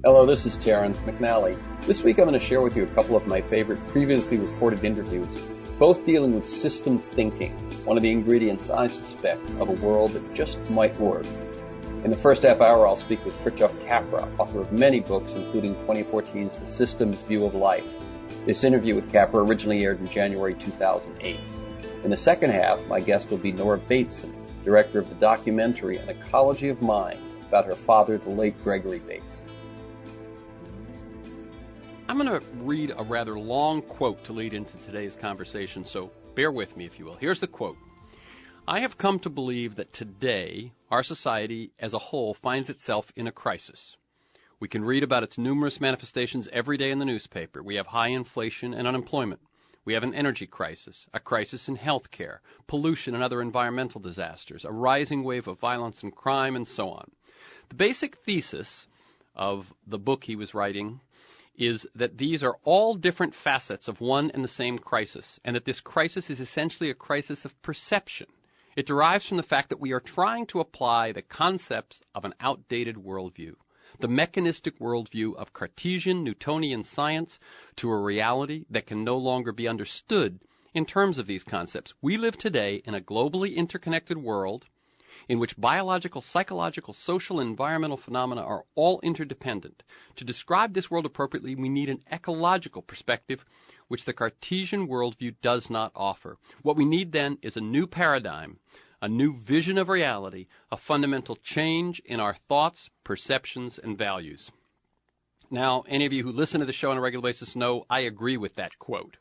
Hello, this is Terrence McNally. This week I'm going to share with you a couple of my favorite previously recorded interviews, both dealing with system thinking, one of the ingredients I suspect of a world that just might work. In the first half hour, I'll speak with FRITJOF Capra, author of many books, including 2014's The Systems View of Life. This interview with Capra originally aired in January 2008. In the second half, my guest will be NORA BATESON, director of the documentary An Ecology of Mind, about her father, the late Gregory Bateson. I'm going to read a rather long quote to lead into today's conversation, so bear with me, if you will. Here's the quote. I have come to believe that today our society as a whole finds itself in a crisis. We can read about its numerous manifestations every day in the newspaper. We have high inflation and unemployment. We have an energy crisis, a crisis in health care, pollution and other environmental disasters, a rising wave of violence and crime, and so on. The basic thesis of the book he was writing is that these are all different facets of one and the same crisis, and that this crisis is essentially a crisis of perception. It derives from the fact that we are trying to apply the concepts of an outdated worldview, the mechanistic worldview of Cartesian, Newtonian science, to a reality that can no longer be understood in terms of these concepts. We live today in a globally interconnected world in which biological, psychological, social, and environmental phenomena are all interdependent. To describe this world appropriately, we need an ecological perspective, which the Cartesian worldview does not offer. What we need then is a new paradigm, a new vision of reality, a fundamental change in our thoughts, perceptions, and values. Now, any of you who listen to the show on a regular basis know I agree with that quote.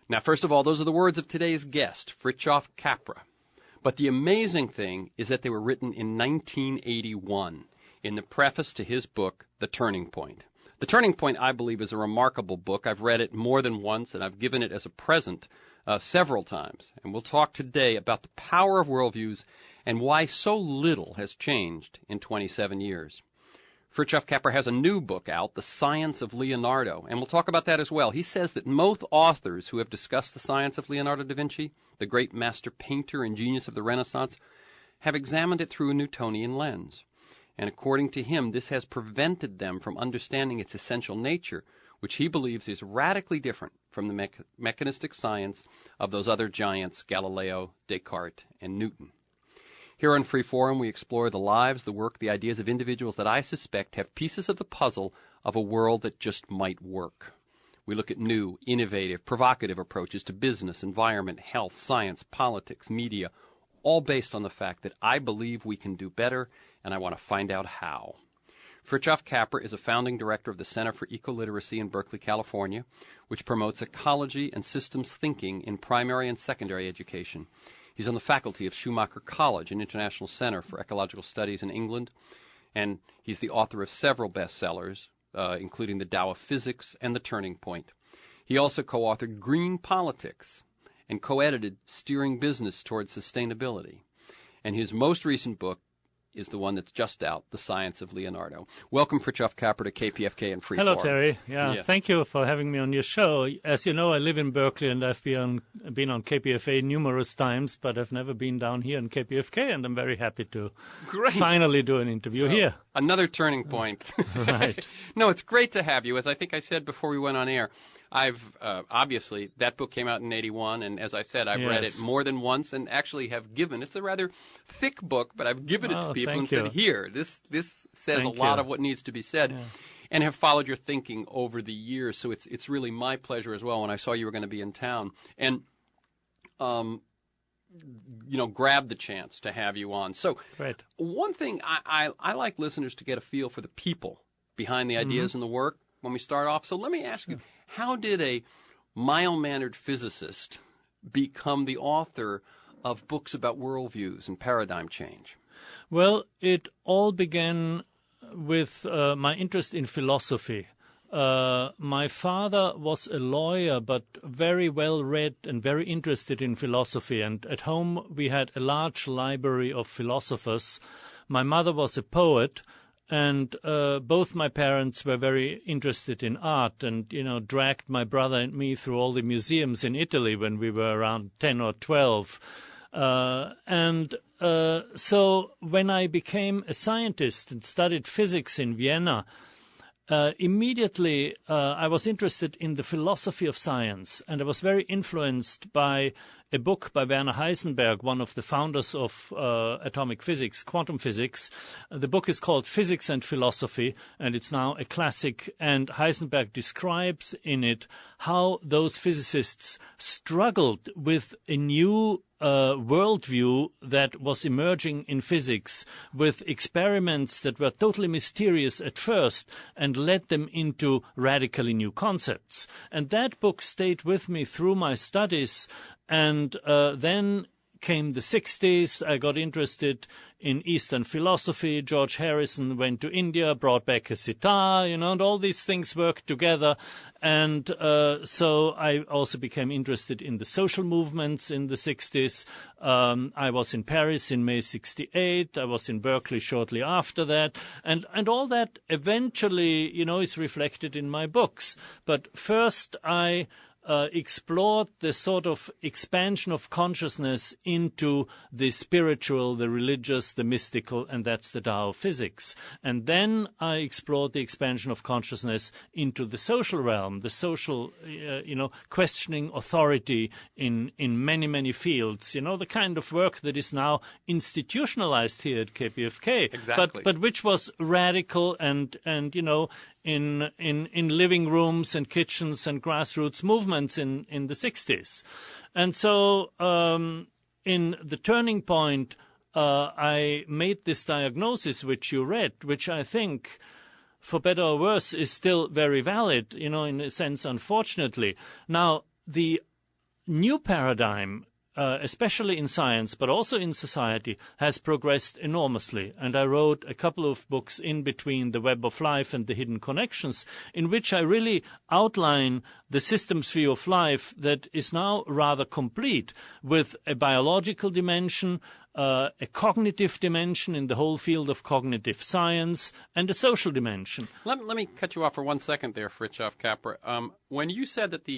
Now, first of all, those are the words of today's guest, FRITJOF Capra. But the amazing thing is that they were written in 1981 in the preface to his book, The Turning Point. The Turning Point, I believe, is a remarkable book. I've read it more than once, and I've given it as a present several times. And we'll talk today about the power of worldviews and why so little has changed in 27 years. FRITJOF Capra has a new book out, The Science of Leonardo, and we'll talk about that as well. He says that most authors who have discussed the science of Leonardo da Vinci, the great master painter and genius of the Renaissance, have examined it through a Newtonian lens. And according to him, this has prevented them from understanding its essential nature, which he believes is radically different from the mechanistic science of those other giants, Galileo, Descartes, and Newton. Here on Freeform, we explore the lives, the work, the ideas of individuals that I suspect have pieces of the puzzle of a world that just might work. We look at new, innovative, provocative approaches to business, environment, health, science, politics, media, all based on the fact that I believe we can do better, and I want to find out how. FRITJOF Capra is a founding director of the Center for Ecoliteracy in Berkeley, California, which promotes ecology and systems thinking in primary and secondary education. He's on the faculty of Schumacher College, an international center for ecological studies in England, and he's the author of several bestsellers, including The Tao of Physics and The Turning Point. He also co-authored Green Politics and co-edited Steering Business Towards Sustainability. And his most recent book is the one that's just out, The Science of Leonardo. Welcome, FRITJOF Capra, to KPFK and Freeform. Hello, Terry. Yeah, thank you for having me on your show. As you know, I live in Berkeley, and I've been on KPFA numerous times, but I've never been down here in KPFK, and I'm very happy to finally do an interview here. Another turning point. Right. No, it's great to have you. As I think I said before we went on air, I've obviously, that book came out in 81, and as I said, I've read it more than once and actually have given, it's a rather thick book, but I've given it to people and said, here, this says a lot of what needs to be said, and have followed your thinking over the years, so it's really my pleasure as well when I saw you were going to be in town, and grabbed the chance to have you on. So one thing, I like listeners to get a feel for the people behind the ideas and the work when we start off. So let me ask you, how did a mild-mannered physicist become the author of books about worldviews and paradigm change? Well, it all began with my interest in philosophy. My father was a lawyer, but very well read and very interested in philosophy. And at home, we had a large library of philosophers. My mother was a poet. And both my parents were very interested in art and, dragged my brother and me through all the museums in Italy when we were around 10 or 12. So when I became a scientist and studied physics in Vienna, immediately I was interested in the philosophy of science, and I was very influenced by a book by Werner Heisenberg, one of the founders of atomic physics, quantum physics. The book is called Physics and Philosophy, and it's now a classic, and Heisenberg describes in it how those physicists struggled with a new worldview that was emerging in physics, with experiments that were totally mysterious at first and led them into radically new concepts. And that book stayed with me through my studies, and then came the 60s. I got interested in Eastern philosophy. George Harrison went to India, brought back a sitar, and all these things worked together. And so I also became interested in the social movements in the 60s. I was in Paris in May 68. I was in Berkeley shortly after that. And all that eventually, is reflected in my books. But first I explored the sort of expansion of consciousness into the spiritual, the religious, the mystical, and that's the Tao of physics. And then I explored the expansion of consciousness into the social realm, the social, questioning authority in many, many fields, the kind of work that is now institutionalized here at KPFK. Exactly. But which was radical and in living rooms and kitchens and grassroots movements in the 60s. And so in The Turning Point, I made this diagnosis which you read, which I think, for better or worse, is still very valid, in a sense, unfortunately. Now, the new paradigm, especially in science, but also in society, has progressed enormously. And I wrote a couple of books in between, The Web of Life and The Hidden Connections, in which I really outline the systems view of life that is now rather complete, with a biological dimension, a cognitive dimension in the whole field of cognitive science, and a social dimension. Let me cut you off for 1 second there, FRITJOF CAPRA. When you said that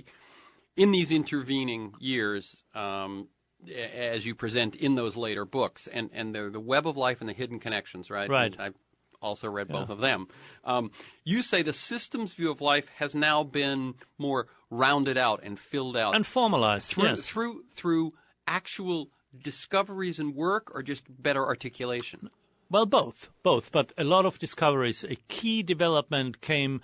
in these intervening years, as you present in those later books, and the Web of Life and the Hidden Connections, right? Right. And I've also read both of them. You say the systems view of life has now been more rounded out and filled out. And formalized, through actual discoveries and work, or just better articulation? Well, both. But a lot of discoveries. A key development came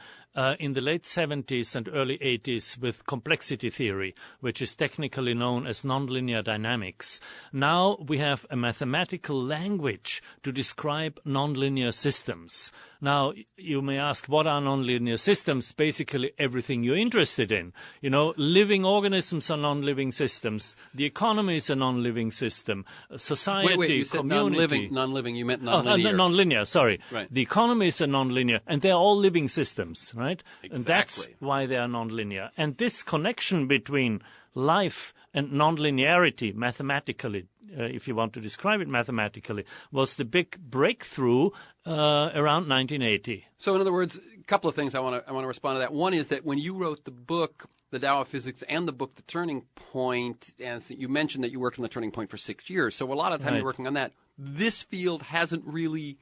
in the late 70s and early 80s with complexity theory, which is technically known as nonlinear dynamics. Now we have a mathematical language to describe nonlinear systems. Now, you may ask, what are nonlinear systems? Basically, everything you're interested in. Living organisms are non-living systems. The economy is a non-living system. Society, wait, you said community. non-living, you meant non-linear. Non-linear, sorry. Right. The economy is a non-linear, and they're all living systems, right? Exactly. And that's why they are non-linear. And this connection between life and non-linearity, mathematically, if you want to describe it mathematically, was the big breakthrough around 1980. So, in other words, a couple of things I want to respond to that. One is that when you wrote the book, The Tao of Physics, and the book, The Turning Point, and you mentioned that you worked on The Turning Point for 6 years. So a lot of time you're working on that. This field hasn't really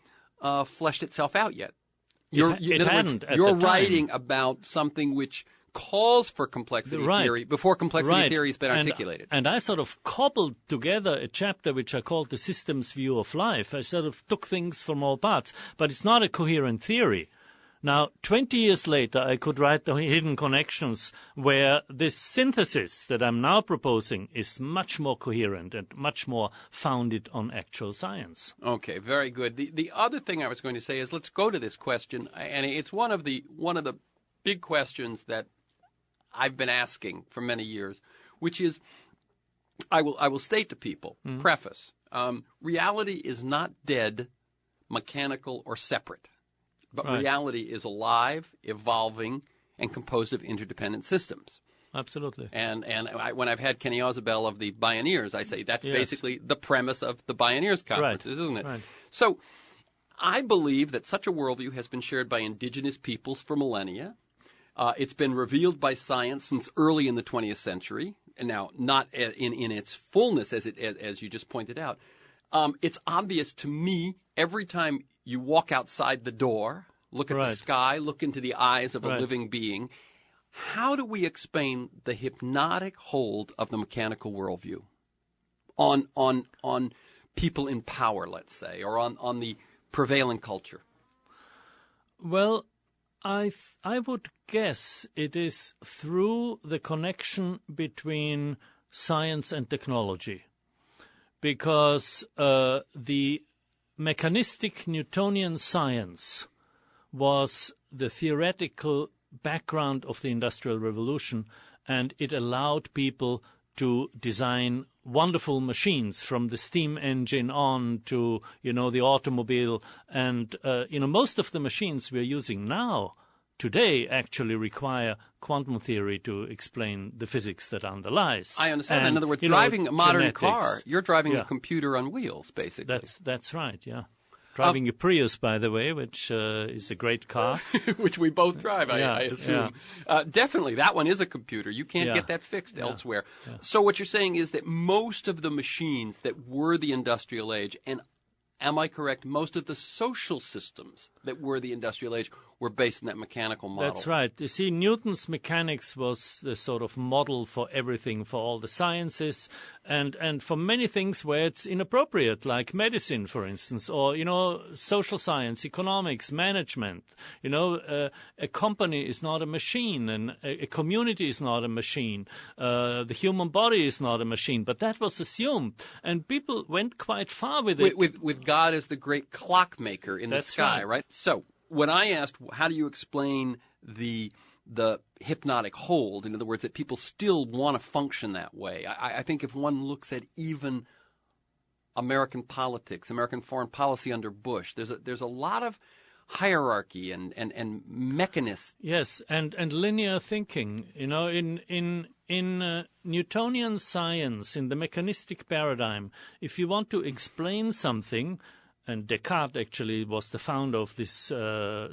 fleshed itself out yet. You're writing about something which calls for complexity theory before complexity theory has been articulated. And I sort of cobbled together a chapter which I called the systems view of life. I sort of took things from all parts, but it's not a coherent theory. Now, 20 years later, I could write The Hidden Connections, where this synthesis that I'm now proposing is much more coherent and much more founded on actual science. Okay, very good. The other thing I was going to say is, let's go to this question, and it's one of the big questions that I've been asking for many years, which is, I will state to people, preface, reality is not dead, mechanical, or separate. But reality is alive, evolving, and composed of interdependent systems. Absolutely. And when I've had Kenny Osabel of the Bioneers, I say that's basically the premise of the Bioneers conferences, isn't it? Right. So I believe that such a worldview has been shared by indigenous peoples for millennia. It's been revealed by science since early in the 20th century, and now not in its fullness, as you just pointed out. It's obvious to me every time you walk outside the door, look at the sky, look into the eyes of a living being. How do we explain the hypnotic hold of the mechanical worldview on people in power, let's say, or on the prevailing culture? Well, I would guess it is through the connection between science and technology, because the mechanistic Newtonian science was the theoretical background of the Industrial Revolution, and it allowed people to design wonderful machines from the steam engine on to, the automobile. And, most of the machines we're using now, today, actually require quantum theory to explain the physics that underlies. I understand. In other words, driving a modern car, you're driving a computer on wheels, basically. That's right, yeah. Driving a Prius, by the way, which is a great car. Which we both drive, I assume. Yeah. Definitely, that one is a computer. You can't get that fixed elsewhere. Yeah. So what you're saying is that most of the machines that were the industrial age, and am I correct, most of the social systems that were the industrial age were based on that mechanical model? That's right. You see, Newton's mechanics was the sort of model for everything, for all the sciences, and for many things where it's inappropriate, like medicine, for instance, or, social science, economics, management. A company is not a machine, and a community is not a machine. The human body is not a machine, but that was assumed, and people went quite far with it. With God as the great clockmaker in the sky, right? So when I asked, how do you explain the hypnotic hold, in other words, that people still want to function that way, I think if one looks at even American politics, American foreign policy under Bush, there's a lot of hierarchy and mechanism. Yes, and linear thinking. In Newtonian science, in the mechanistic paradigm, if you want to explain something, and Descartes actually was the founder of this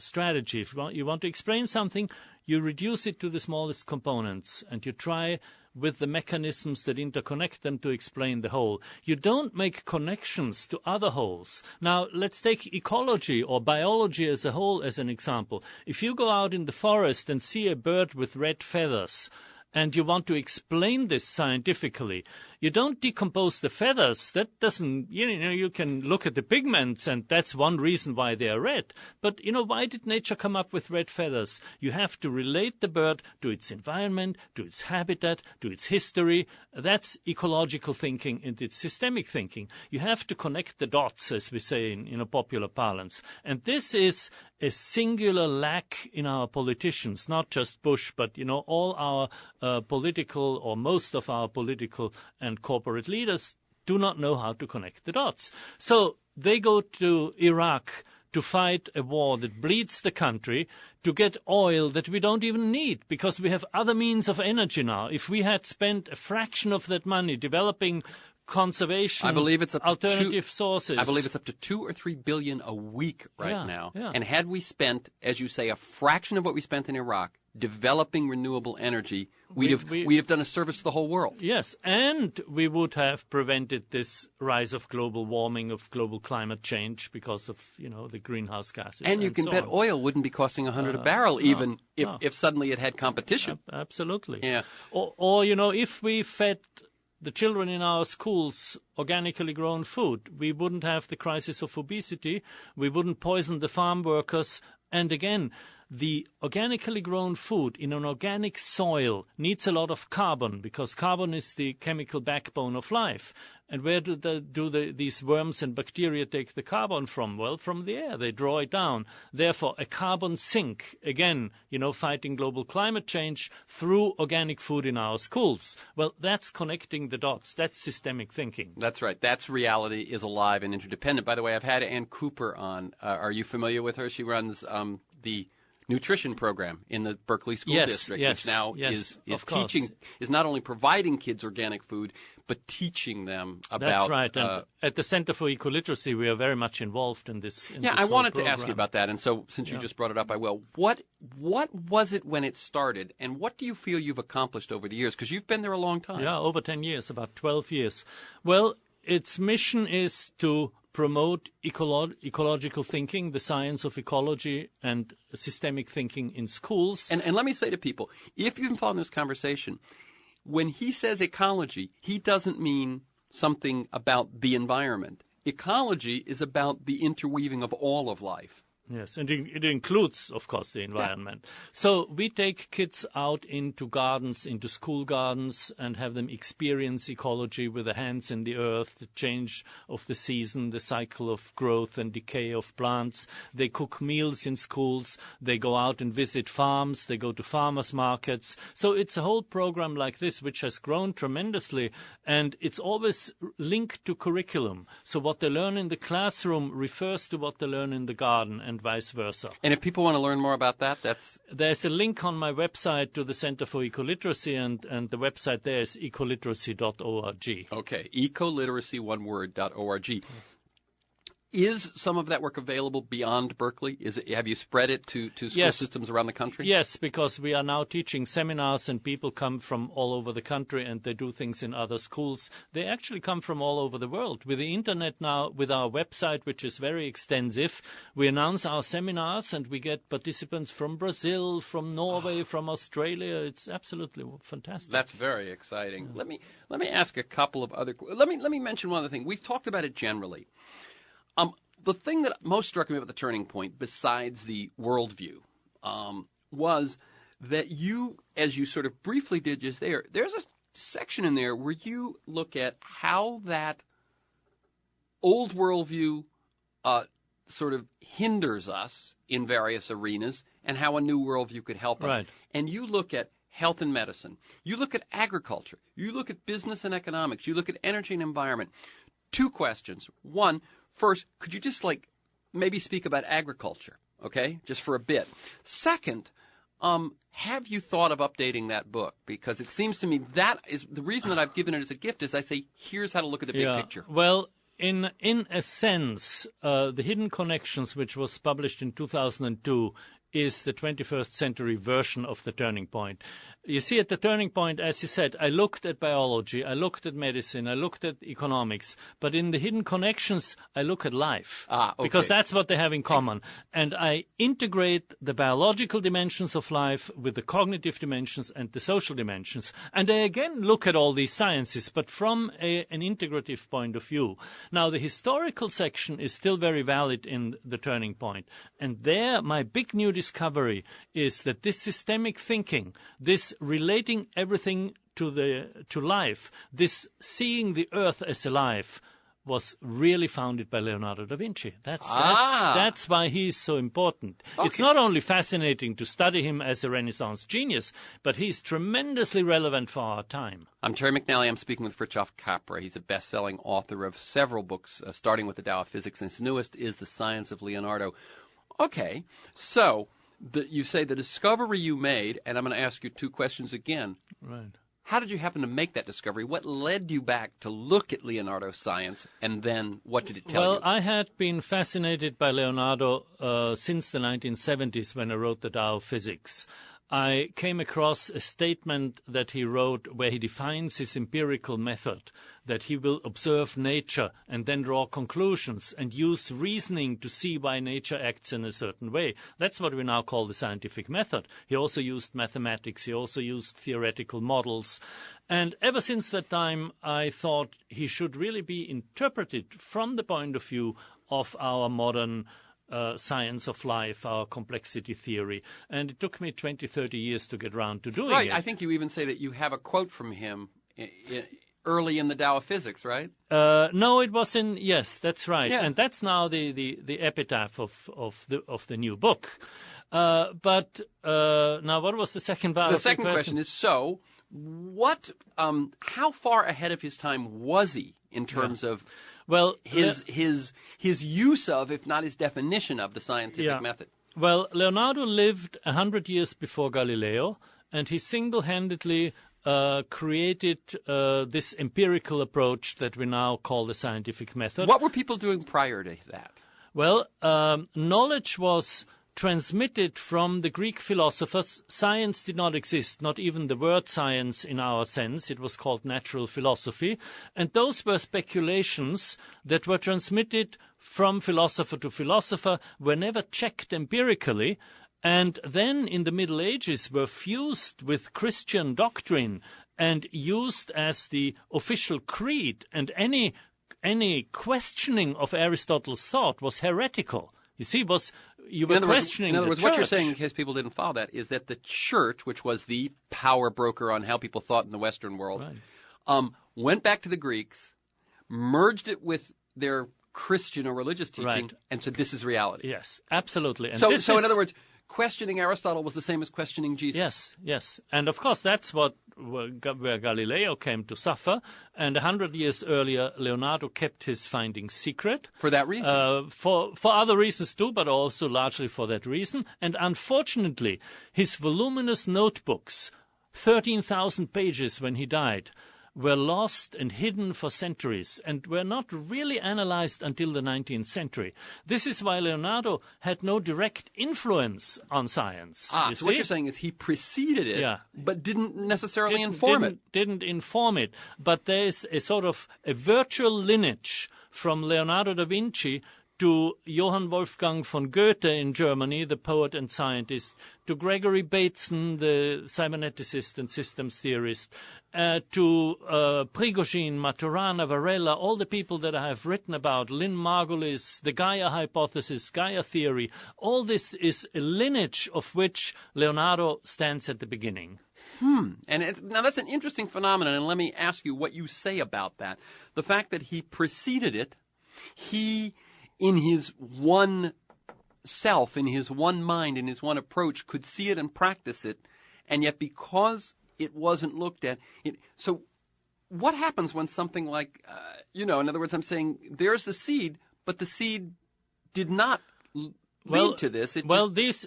strategy. If you want to explain something, you reduce it to the smallest components, and you try with the mechanisms that interconnect them to explain the whole. You don't make connections to other wholes. Now, let's take ecology or biology as a whole as an example. If you go out in the forest and see a bird with red feathers, and you want to explain this scientifically, you don't decompose the feathers. That doesn't, you can look at the pigments, and that's one reason why they are red. But, why did nature come up with red feathers? You have to relate the bird to its environment, to its habitat, to its history. That's ecological thinking, and it's systemic thinking. You have to connect the dots, as we say in popular parlance. And this is a singular lack in our politicians, not just Bush, but, all our political, or most of our political and corporate leaders do not know how to connect the dots. So they go to Iraq to fight a war that bleeds the country, to get oil that we don't even need, because we have other means of energy now. If we had spent a fraction of that money developing conservation, alternative sources. I believe it's up to 2 or 3 billion a week now. Yeah. And had we spent, as you say, a fraction of what we spent in Iraq developing renewable energy, we'd have done a service to the whole world. Yes, and we would have prevented this rise of global warming, of global climate change, because of the greenhouse gases. And you can bet oil wouldn't be costing $100 a barrel, if suddenly it had competition. Absolutely. Yeah. Or if we fed the children in our schools organically grown food, we wouldn't have the crisis of obesity, we wouldn't poison the farm workers, and again, the organically grown food in an organic soil needs a lot of carbon, because carbon is the chemical backbone of life. And where do these worms and bacteria take the carbon from? Well, from the air. They draw it down. Therefore, a carbon sink, again, fighting global climate change through organic food in our schools. Well, that's connecting the dots. That's systemic thinking. That's right. That's reality is alive and interdependent. By the way, I've had Ann Cooper on. Are you familiar with her? She runs the nutrition program in the Berkeley School District, which now is teaching, is not only providing kids organic food, but teaching them about. That's right. And at the Center for Ecoliteracy, we are very much involved in this. I wanted to ask you about that, and so since you just brought it up, I will. What was it when it started, and what do you feel you've accomplished over the years? Because you've been there a long time. Yeah, over 10 years, about 12 years. Well, its mission is to promote ecological thinking, the science of ecology and systemic thinking in schools. And let me say to people, if you've been following this conversation, when he says ecology, he doesn't mean something about the environment. Ecology is about the interweaving of all of life. Yes, and it includes, of course, the environment. So we take kids out into gardens, into school gardens, and have them experience ecology with their hands in the earth, the change of the season, the cycle of growth and decay of plants. They cook meals in schools. They go out and visit farms. They go to farmers' markets. So it's a whole program like this which has grown tremendously, and it's always linked to curriculum. So what they learn in the classroom refers to what they learn in the garden, and vice versa. And if people want to learn more about that, there's a link on my website to the Center for Ecoliteracy, and the website there is ecoliteracy.org. Okay, ecoliteracy, one word, .org. Is some of that work available beyond Berkeley? Have you spread it to school systems around the country? Yes, because we are now teaching seminars, and people come from all over the country, and they do things in other schools. They actually come from all over the world. With the Internet now, with our website, which is very extensive, we announce our seminars, and we get participants from Brazil, from Norway, from Australia. It's absolutely fantastic. That's very exciting. Yeah. Let me ask a couple of other. Let me mention one other thing. We've talked about it generally. The thing that most struck me about the turning point, besides the worldview, was that you, as you sort of briefly did just there's a section in there where you look at how that old worldview sort of hinders us in various arenas and how a new worldview could help us. Right. And you look at health and medicine. You look at agriculture. You look at business and economics. You look at energy and environment. Two questions. One, first, could you just maybe speak about agriculture, okay, just for a bit? Second, have you thought of updating that book? Because it seems to me that is the reason that I've given it as a gift is I say, here's how to look at the big picture. Well, in a sense, The Hidden Connections, which was published in 2002, is the 21st century version of The Turning Point. You see, at The Turning Point, as you said, I looked at biology, I looked at medicine, I looked at economics, but in The Hidden Connections, I look at life. Okay. Because that's what they have in common. And I integrate the biological dimensions of life with the cognitive dimensions and the social dimensions. And I again look at all these sciences, but from an integrative point of view. Now, the historical section is still very valid in The Turning Point. And there, my big new discovery is that this systemic thinking, this relating everything to life, this seeing the earth as alive, was really founded by Leonardo da Vinci. That's why he's so important. Okay. It's not only fascinating to study him as a Renaissance genius, but he's tremendously relevant for our time. I'm Terry McNally. I'm speaking with FRITJOF Capra. He's a best-selling author of several books, starting with the Tao of Physics, and his newest is The Science of Leonardo. Okay, so you say the discovery you made, and I'm going to ask you two questions again. Right. How did you happen to make that discovery? What led you back to look at Leonardo's science, and then what did it tell you? Well, I had been fascinated by Leonardo since the 1970s when I wrote the Tao of Physics. I came across a statement that he wrote where he defines his empirical method, that he will observe nature and then draw conclusions and use reasoning to see why nature acts in a certain way. That's what we now call the scientific method. He also used mathematics. He also used theoretical models. And ever since that time, I thought he should really be interpreted from the point of view of our modern science of life, our complexity theory. And it took me 20, 30 years to get around to doing it. Right. I think you even say that you have a quote from him early in the Tao of Physics, right? No, it was in, yes, that's right. Yeah. And that's now the epitaph of the new book. But now what was the second part of the question? The second question is, so what, how far ahead of his time was he in terms of his use of, if not his definition of, the scientific method? Well, Leonardo lived 100 years before Galileo, and he single-handedly created this empirical approach that we now call the scientific method. What were people doing prior to that? Well, knowledge was transmitted from the Greek philosophers. Science did not exist, not even the word science in our sense. It was called natural philosophy. And those were speculations that were transmitted from philosopher to philosopher, were never checked empirically, and then in the Middle Ages were fused with Christian doctrine and used as the official creed, and any questioning of Aristotle's thought was heretical. You see, you were questioning the church. In other words, what you're saying, in case people didn't follow that, is that the church, which was the power broker on how people thought in the Western world, went back to the Greeks, merged it with their Christian or religious teaching, and said, this is reality. Yes, absolutely. And so in other words, questioning Aristotle was the same as questioning Jesus. Yes. And of course, that's where Galileo came to suffer. And 100 years earlier, Leonardo kept his findings secret. For that reason? For other reasons too, but also largely for that reason. And unfortunately, his voluminous notebooks, 13,000 pages when he died, were lost and hidden for centuries and were not really analyzed until the 19th century. This is why Leonardo had no direct influence on science. So what you're saying is he preceded it, but didn't necessarily inform it. Didn't inform it. But there is a sort of a virtual lineage from Leonardo da Vinci to Johann Wolfgang von Goethe in Germany, the poet and scientist, to Gregory Bateson, the cyberneticist and systems theorist, to Prigogine, Maturana, Varela, all the people that I have written about, Lynn Margulis, the Gaia hypothesis, Gaia theory. All this is a lineage of which Leonardo stands at the beginning. And now that's an interesting phenomenon, and let me ask you what you say about that. The fact that he preceded it, he, in his one self, in his one mind, in his one approach, could see it and practice it, and yet because it wasn't looked at, so what happens when something like, in other words, I'm saying there's the seed, but the seed did not lead to this.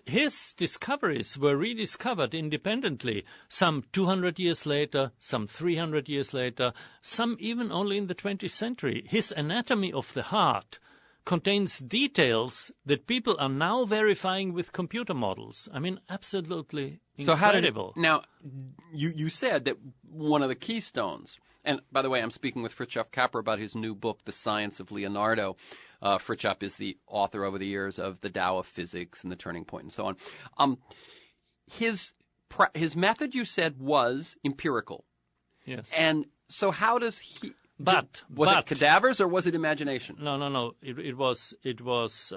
His discoveries were rediscovered independently, some 200 years later, some 300 years later, some even only in the 20th century. His anatomy of the heart contains details that people are now verifying with computer models. I mean, absolutely incredible. Now, you said that one of the keystones, and by the way, I'm speaking with FRITJOF CAPRA about his new book, The Science of Leonardo. FRITJOF is the author over the years of The Tao of Physics and The Turning Point and so on. His method, you said, was empirical. Yes. And so how does he... Was it cadavers or was it imagination? No. It was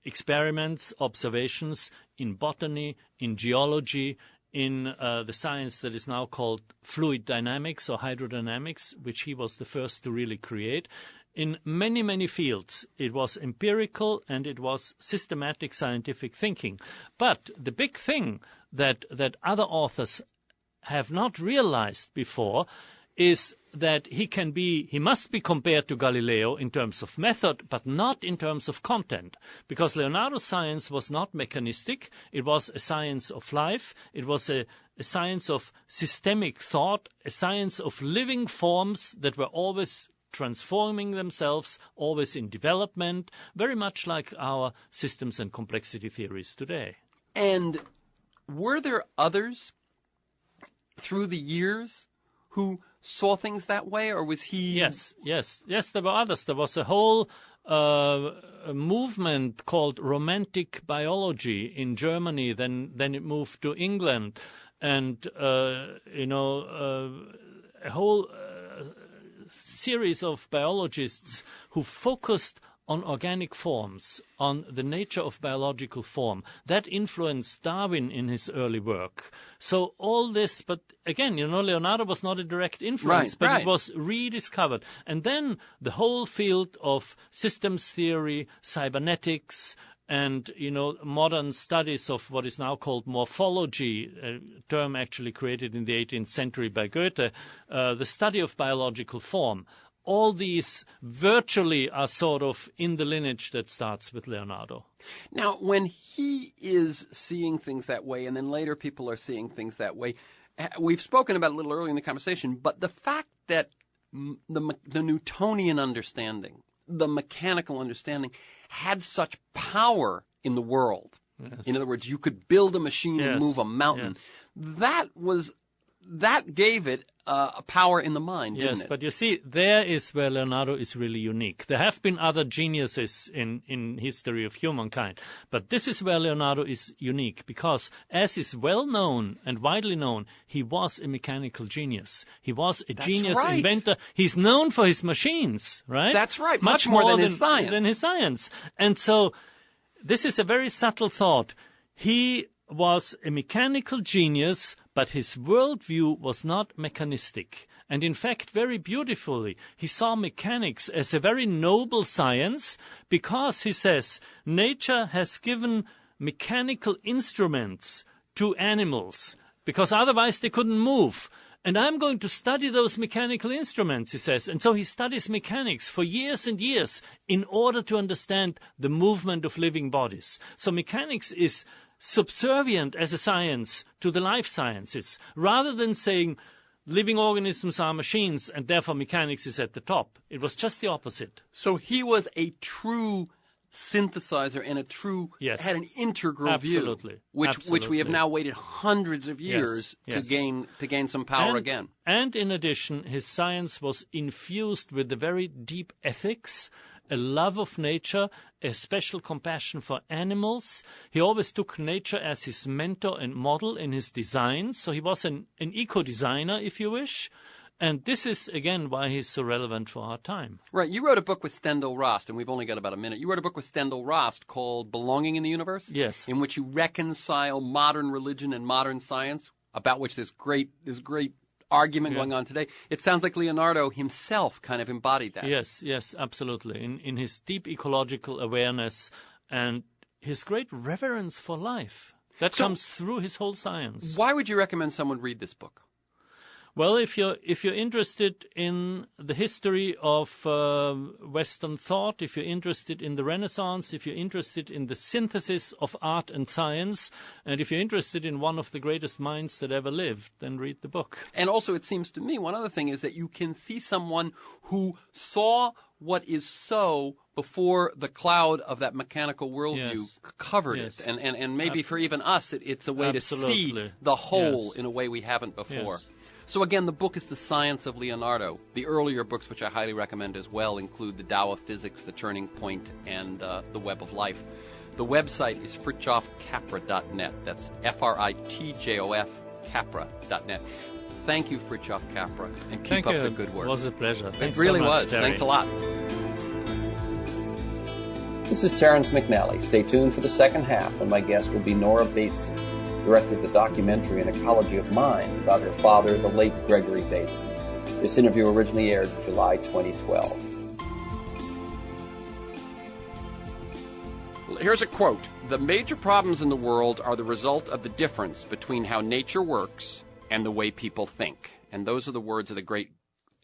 experiments, observations in botany, in geology, in the science that is now called fluid dynamics or hydrodynamics, which he was the first to really create. In many, many fields, it was empirical and it was systematic scientific thinking. But the big thing that other authors have not realized before is that he must be compared to Galileo in terms of method, but not in terms of content. Because Leonardo's science was not mechanistic. It was a science of life. It was a science of systemic thought, a science of living forms that were always transforming themselves, always in development, very much like our systems and complexity theories today. And were there others through the years who saw things that way, or was he... Yes, there were others. There was a whole movement called romantic biology in Germany, then it moved to England, and, a whole series of biologists who focused on organic forms, on the nature of biological form. That influenced Darwin in his early work. So all this, but again, Leonardo was not a direct influence, but it was rediscovered. And then the whole field of systems theory, cybernetics, and, modern studies of what is now called morphology, a term actually created in the 18th century by Goethe, the study of biological form. All these virtually are sort of in the lineage that starts with Leonardo. Now, when he is seeing things that way, and then later people are seeing things that way, we've spoken about it a little earlier in the conversation, but the fact that the Newtonian understanding, the mechanical understanding, had such power in the world, Yes. In other words, you could build a machine and Yes. move a mountain. Yes. That gave it a power in the mind, didn't Yes, it? but you see, there is where Leonardo is really unique. There have been other geniuses in history of humankind, but this is where Leonardo is unique because, as is well known and widely known, he was a mechanical genius. He was a genius right. inventor. He's known for his machines, right? That's right, much more than his science. Than his science. And so, this is a very subtle thought. He was a mechanical genius, but his worldview was not mechanistic. And in fact, very beautifully, he saw mechanics as a very noble science because, he says, nature has given mechanical instruments to animals because otherwise they couldn't move. And I'm going to study those mechanical instruments, he says. And so he studies mechanics for years and years in order to understand the movement of living bodies. So mechanics is subservient as a science to the life sciences, rather than saying living organisms are machines and therefore mechanics is at the top. It was just the opposite. So he was a true synthesizer and had an integral view, which we have now waited hundreds of years to gain some power again. And in addition, his science was infused with a very deep ethics, a love of nature, a special compassion for animals. He always took nature as his mentor and model in his designs. So he was an eco-designer, if you wish. And this is, again, why he's so relevant for our time. Right. You wrote a book with Stendhal Rast, and we've only got about a minute. You wrote a book with Stendhal Rast called Belonging in the Universe? Yes. In which you reconcile modern religion and modern science, about which there's great argument going on today. It sounds like Leonardo himself kind of embodied that. Yes, absolutely. In his deep ecological awareness and his great reverence for life. That comes through his whole science. Why would you recommend someone read this book? Well, if you're interested in the history of Western thought, if you're interested in the Renaissance, if you're interested in the synthesis of art and science, and if you're interested in one of the greatest minds that ever lived, then read the book. And also, it seems to me, one other thing is that you can see someone who saw what is so before the cloud of that mechanical worldview covered it. And maybe for even us, it's a way to see the whole in a way we haven't before. Yes. So again, the book is The Science of Leonardo. The earlier books, which I highly recommend as well, include The Tao of Physics, The Turning Point, and The Web of Life. The website is FRITJOFCAPRA.net. That's FRITJOF Capra.net. Thank you, FRITJOF Capra, and keep up the good work. It was a pleasure. Thanks it really so much, was. Terry. Thanks a lot. This is Terrence McNally. Stay tuned for the second half, and my guest will be Nora Bateson, directed the documentary An Ecology of Mind about her father, the late Gregory Bateson. This interview originally aired in July 2012. Here's a quote. "The major problems in the world are the result of the difference between how nature works and the way people think." And those are the words of the great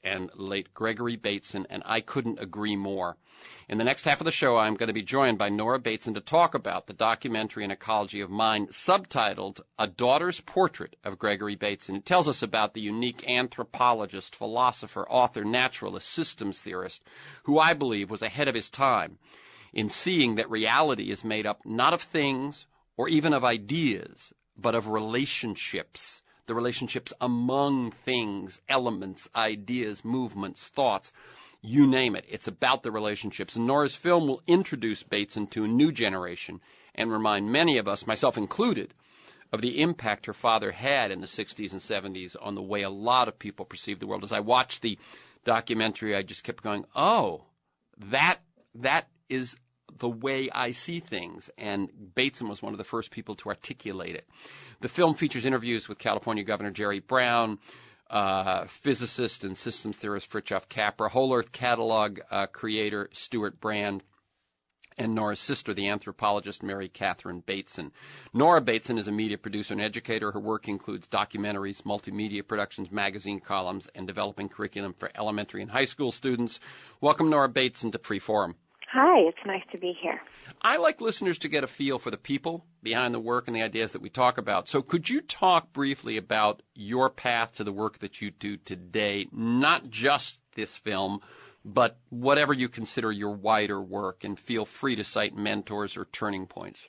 and late Gregory Bateson, and I couldn't agree more. In the next half of the show, I'm going to be joined by Nora Bateson to talk about the documentary An Ecology of Mind, subtitled A Daughter's Portrait of Gregory Bateson. It tells us about the unique anthropologist, philosopher, author, naturalist, systems theorist, who I believe was ahead of his time in seeing that reality is made up not of things or even of ideas, but of relationships. The relationships among things, elements, ideas, movements, thoughts, you name it. It's about the relationships. And Nora's film will introduce Bateson to a new generation and remind many of us, myself included, of the impact her father had in the 60s and 70s on the way a lot of people perceive the world. As I watched the documentary, I just kept going, oh, that is the way I see things. And Bateson was one of the first people to articulate it. The film features interviews with California Governor Jerry Brown, physicist and systems theorist FRITJOF Capra, Whole Earth Catalog creator Stuart Brand, and Nora's sister, the anthropologist Mary Catherine Bateson. Nora Bateson is a media producer and educator. Her work includes documentaries, multimedia productions, magazine columns, and developing curriculum for elementary and high school students. Welcome, Nora Bateson, to Freeforum. Hi, it's nice to be here. I like listeners to get a feel for the people behind the work and the ideas that we talk about. So could you talk briefly about your path to the work that you do today, not just this film, but whatever you consider your wider work, and feel free to cite mentors or turning points?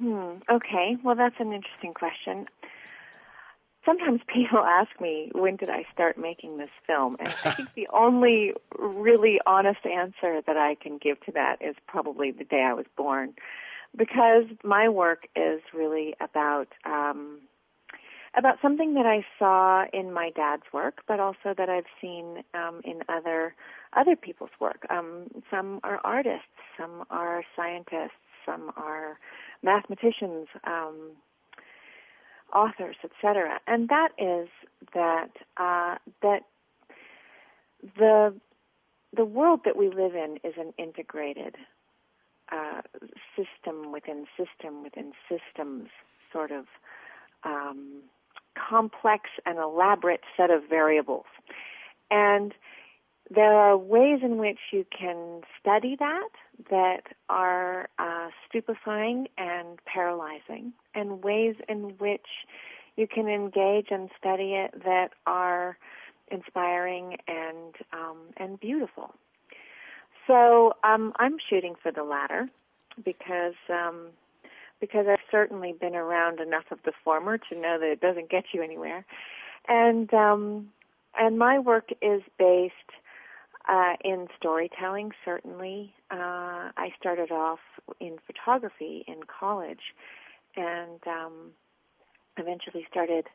Okay, well, that's an interesting question. Sometimes people ask me, when did I start making this film? And I think the only really honest answer that I can give to that is probably the day I was born, because my work is really about something that I saw in my dad's work, but also that I've seen in other people's work. Some are artists, some are scientists, some are mathematicians, authors, etc. And that is that the world that we live in is an integrated system within systems, sort of complex and elaborate set of variables. And there are ways in which you can study that are stupefying and paralyzing, and ways in which you can engage and study it that are inspiring and beautiful. So I'm shooting for the latter because I've certainly been around enough of the former to know that it doesn't get you anywhere, and my work is based in storytelling. Certainly, I started off in photography in college, and eventually started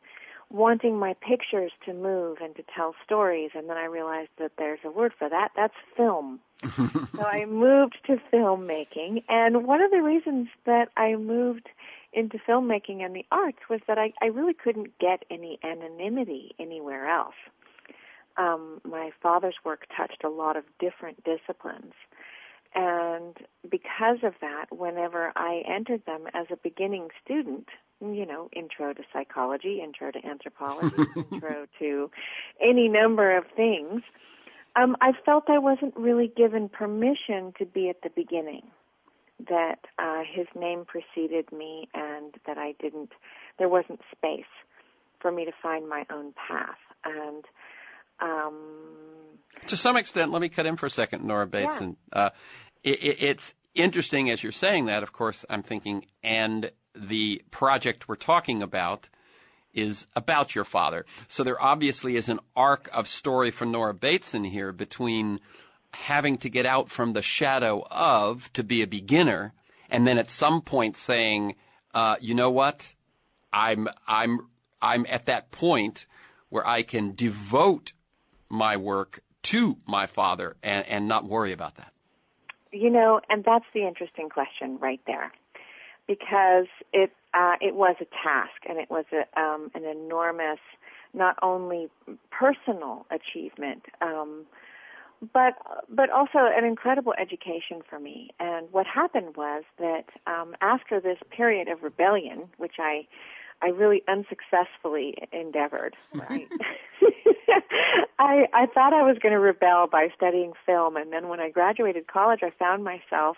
wanting my pictures to move and to tell stories, and then I realized that there's a word for that. That's film. So I moved to filmmaking, and one of the reasons that I moved into filmmaking and the arts was that I really couldn't get any anonymity anywhere else. My father's work touched a lot of different disciplines, and because of that, whenever I entered them as a beginning student, intro to psychology, intro to anthropology, intro to any number of things, I felt I wasn't really given permission to be at the beginning, that his name preceded me, and that there wasn't space for me to find my own path. And to some extent, let me cut in for a second, Nora Bateson. Yeah. It's interesting as you're saying that, of course, I'm thinking, and the project we're talking about is about your father. So there obviously is an arc of story for Nora Bateson here between having to get out from the shadow of to be a beginner, and then at some point saying, you know what, I'm at that point where I can devote my work to my father and not worry about that. And that's the interesting question right there, because it was a task, and it was an enormous, not only personal achievement, but also an incredible education for me. And what happened was that after this period of rebellion, which I really unsuccessfully endeavored, right? I thought I was going to rebel by studying film, and then when I graduated college, I found myself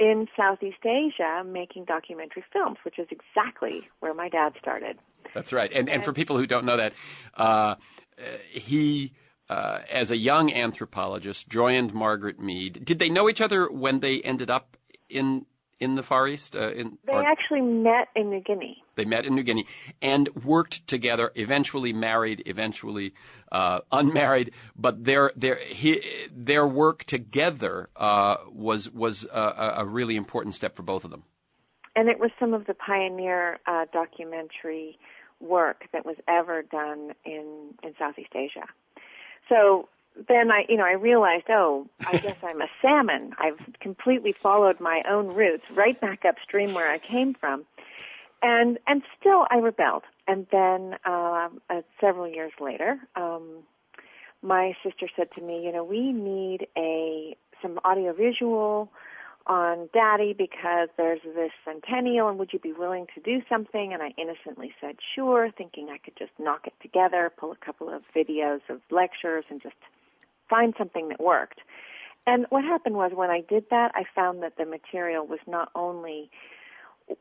in Southeast Asia making documentary films, which is exactly where my dad started. That's right. And for people who don't know that, he, as a young anthropologist, joined Margaret Mead. Did they know each other when they ended up in the Far East? They actually met in New Guinea. They met in New Guinea and worked together, eventually married, eventually unmarried. But their work together was a really important step for both of them. And it was some of the pioneer documentary work that was ever done in Southeast Asia. So then I realized, I guess I'm a salmon. I've completely followed my own roots right back upstream where I came from. And still I rebelled. And then several years later, my sister said to me, we need some audiovisual on Daddy because there's this centennial, and would you be willing to do something? And I innocently said, sure, thinking I could just knock it together, pull a couple of videos of lectures and just find something that worked. And what happened was when I did that, I found that the material was not only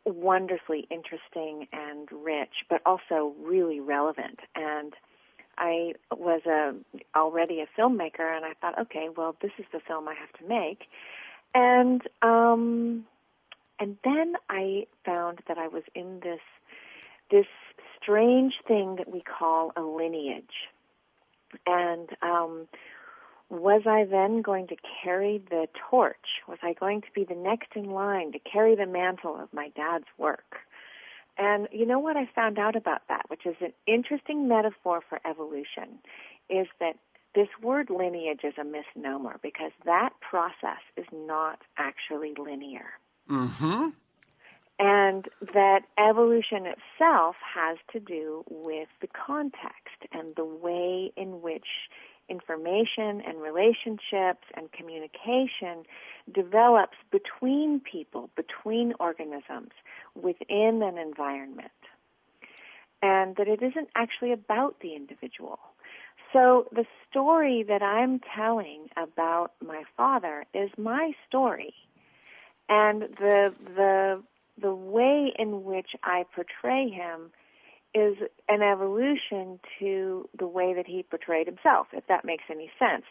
wonderfully interesting and rich, but also really relevant. And I was already a filmmaker, and I thought, okay, well, this is the film I have to make. And And then I found that I was in this strange thing that we call a lineage. And was I then going to carry the torch? Was I going to be the next in line to carry the mantle of my dad's work? And you know what I found out about that, which is an interesting metaphor for evolution, is that this word lineage is a misnomer because that process is not actually linear. Mm-hmm. And that evolution itself has to do with the context and the way in which information and relationships and communication develops between people, between organisms, within an environment. And that it isn't actually about the individual. So the story that I'm telling about my father is my story. And the way in which I portray him is an evolution to the way that he portrayed himself, if that makes any sense.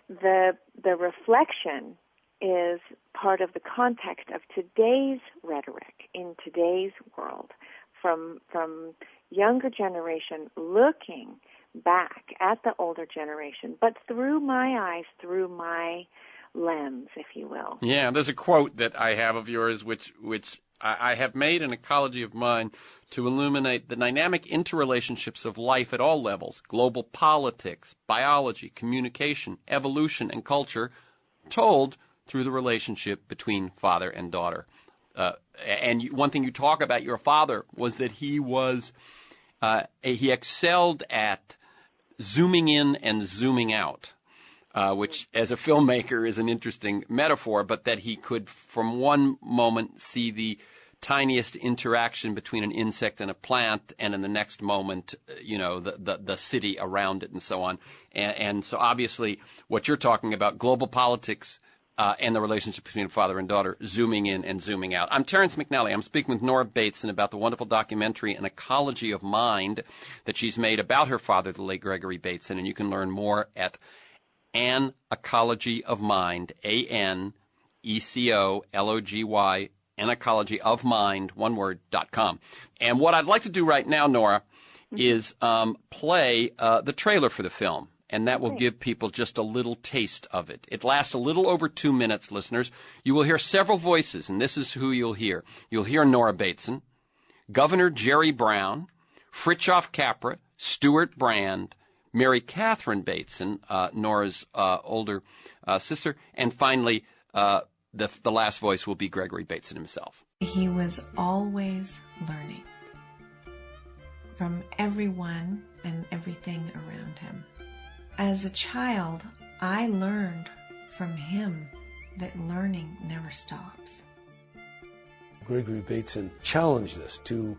The reflection is part of the context of today's rhetoric in today's world, from younger generation looking back at the older generation, but through my eyes, through my lens, if you will. Yeah, there's a quote that I have of yours, which I have made an ecology of mind to illuminate the dynamic interrelationships of life at all levels: global politics, biology, communication, evolution, and culture, told through the relationship between father and daughter. And one thing you talk about your father was that he excelled at zooming in and zooming out, which as a filmmaker is an interesting metaphor, but that he could from one moment see the tiniest interaction between an insect and a plant, and in the next moment, the city around it and so on. And so obviously what you're talking about, global politics, and the relationship between father and daughter, zooming in and zooming out. I'm Terence McNally. I'm speaking with Nora Bateson about the wonderful documentary, An Ecology of Mind, that she's made about her father, the late Gregory Bateson. And you can learn more at An Ecology of Mind, ANECOLOGY, An Ecology of Mind, one word, .com. And what I'd like to do right now, Nora, is play the trailer for the film. And that will give people just a little taste of it. It lasts a little over 2 minutes, listeners. You will hear several voices, and this is who you'll hear. You'll hear Nora Bateson, Governor Jerry Brown, FRITJOF CAPRA, Stuart Brand, Mary Catherine Bateson, Nora's older sister, and finally, the last voice will be Gregory Bateson himself. He was always learning from everyone and everything around him. As a child, I learned from him that learning never stops. Gregory Bateson challenged us to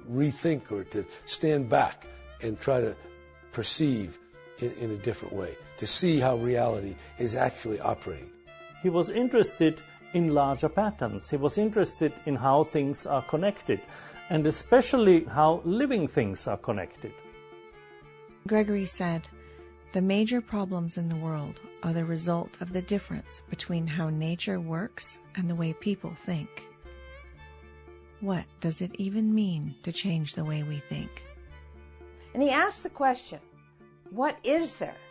rethink or to stand back and try to perceive in a different way, to see how reality is actually operating. He was interested in larger patterns. He was interested in how things are connected, and especially how living things are connected. Gregory said, "The major problems in the world are the result of the difference between how nature works and the way people think. What does it even mean to change the way we think?" And he asked the question, what is there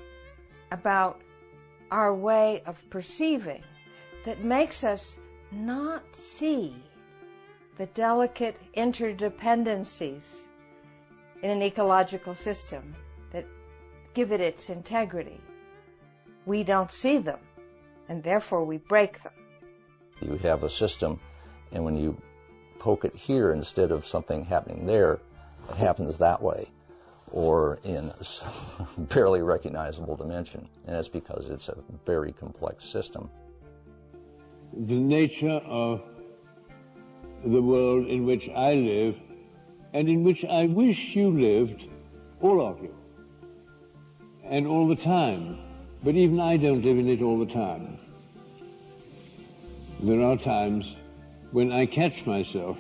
about our way of perceiving that makes us not see the delicate interdependencies in an ecological system that give it its integrity? We don't see them, and therefore we break them. You have a system, and when you poke it here instead of something happening there, it happens that way, or in a barely recognizable dimension, and that's because it's a very complex system. The nature of the world in which I live, and in which I wish you lived, all of you, and all the time, but even I don't live in it all the time. There are times when I catch myself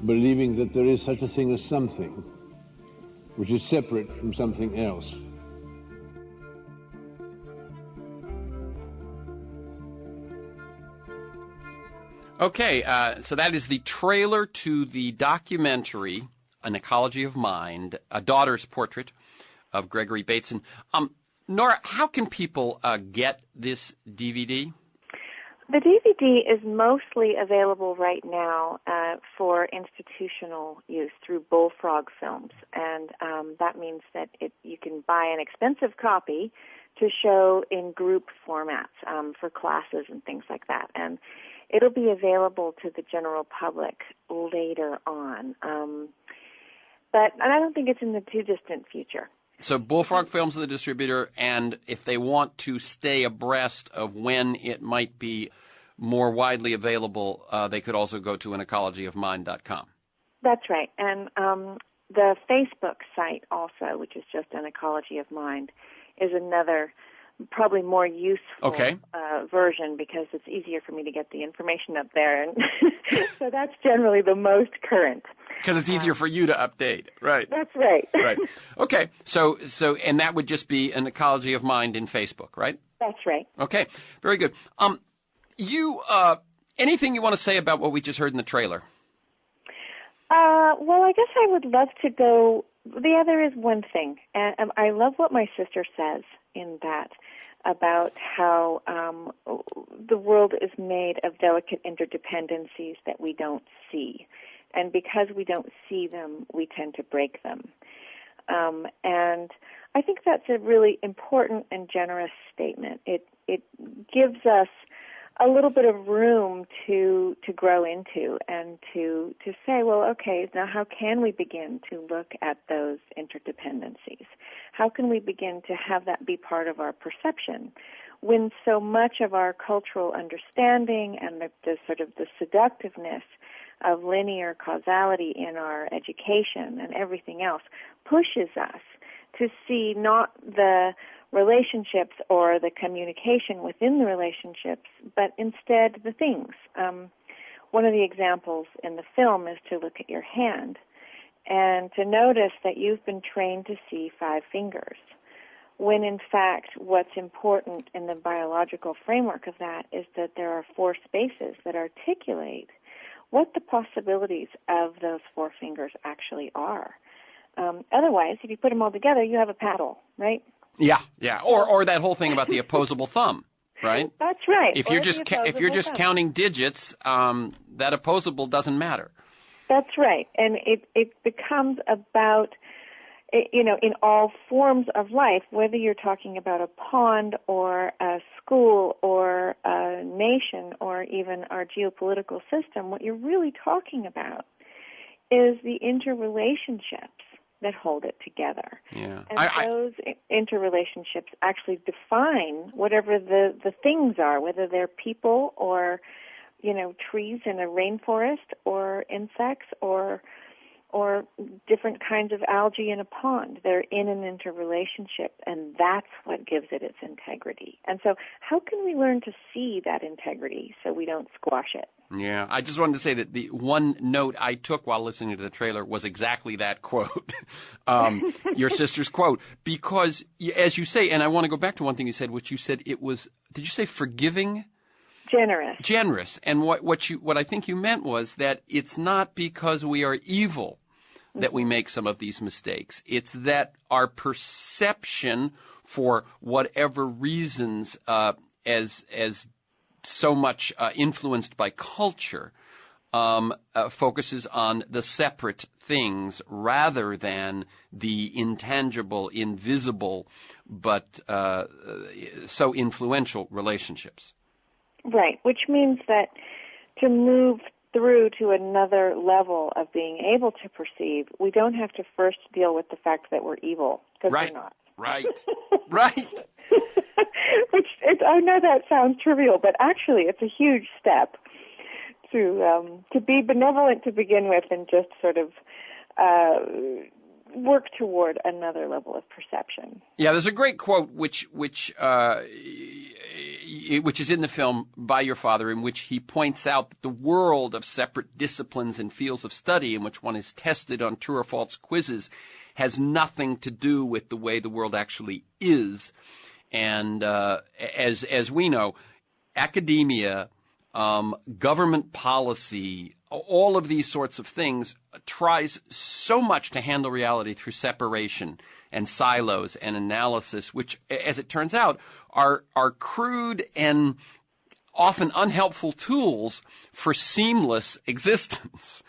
believing that there is such a thing as something which is separate from something else. Okay, so that is the trailer to the documentary, An Ecology of Mind, a daughter's portrait of Gregory Bateson. Nora, how can people get this DVD? The DVD is mostly available right now for institutional use through Bullfrog Films, and that means that you can buy an expensive copy to show in group formats for classes and things like that, and it'll be available to the general public later on, but I don't think it's in the too distant future. So Bullfrog Films is the distributor, and if they want to stay abreast of when it might be more widely available, they could also go to anecologyofmind.com. That's right. And the Facebook site also, which is just An Ecology of Mind, is another probably more useful version because it's easier for me to get the information up there. And so that's generally the most current. Because it's easier for you to update, right? That's right. Right. Okay. So, and that would just be An Ecology of Mind in Facebook, right? That's right. Okay. Very good. Anything you want to say about what we just heard in the trailer? Well, I guess I would love to go. There is one thing, and I love what my sister says in that about how the world is made of delicate interdependencies that we don't see. And because we don't see them, we tend to break them. And I think that's a really important and generous statement. It gives us a little bit of room to grow into and to say, well, okay, now how can we begin to look at those interdependencies? How can we begin to have that be part of our perception when so much of our cultural understanding and the sort of the seductiveness of linear causality in our education and everything else pushes us to see not the relationships or the communication within the relationships, but instead the things. One of the examples in the film is to look at your hand and to notice that you've been trained to see 5 fingers, when in fact what's important in the biological framework of that is that there are 4 spaces that articulate what the possibilities of those 4 fingers actually are. Otherwise, if you put them all together, you have a paddle, right? Yeah. Or that whole thing about the opposable thumb, right? That's right. If you're just counting digits, that opposable doesn't matter. That's right, and it becomes about, in all forms of life, whether you're talking about a pond or a school or a nation or even our geopolitical system, what you're really talking about is the interrelationships that hold it together. Yeah. And those interrelationships actually define whatever the things are, whether they're people or, trees in a rainforest or insects or different kinds of algae in a pond. They're in an interrelationship, and that's what gives it its integrity. And so how can we learn to see that integrity so we don't squash it? Yeah, I just wanted to say that the one note I took while listening to the trailer was exactly that quote, your sister's quote, because as you say, and I want to go back to one thing you said, which you said it was, did you say forgiving? Generous. And what I think you meant was that it's not because we are evil that we make some of these mistakes. It's that our perception, for whatever reasons, as so much influenced by culture, focuses on the separate things rather than the intangible, invisible, but so influential relationships. Right, which means that to move through to another level of being able to perceive, we don't have to first deal with the fact that we're evil, because we're not. Right. Which I know that sounds trivial, but actually it's a huge step to be benevolent to begin with and just sort of work toward another level of perception. Yeah, there's a great quote which is in the film by your father, in which he points out that the world of separate disciplines and fields of study in which one is tested on true or false quizzes has nothing to do with the way the world actually is. And as we know, academia government policy, all of these sorts of things tries so much to handle reality through separation and silos and analysis, which, as it turns out, are crude and often unhelpful tools for seamless existence.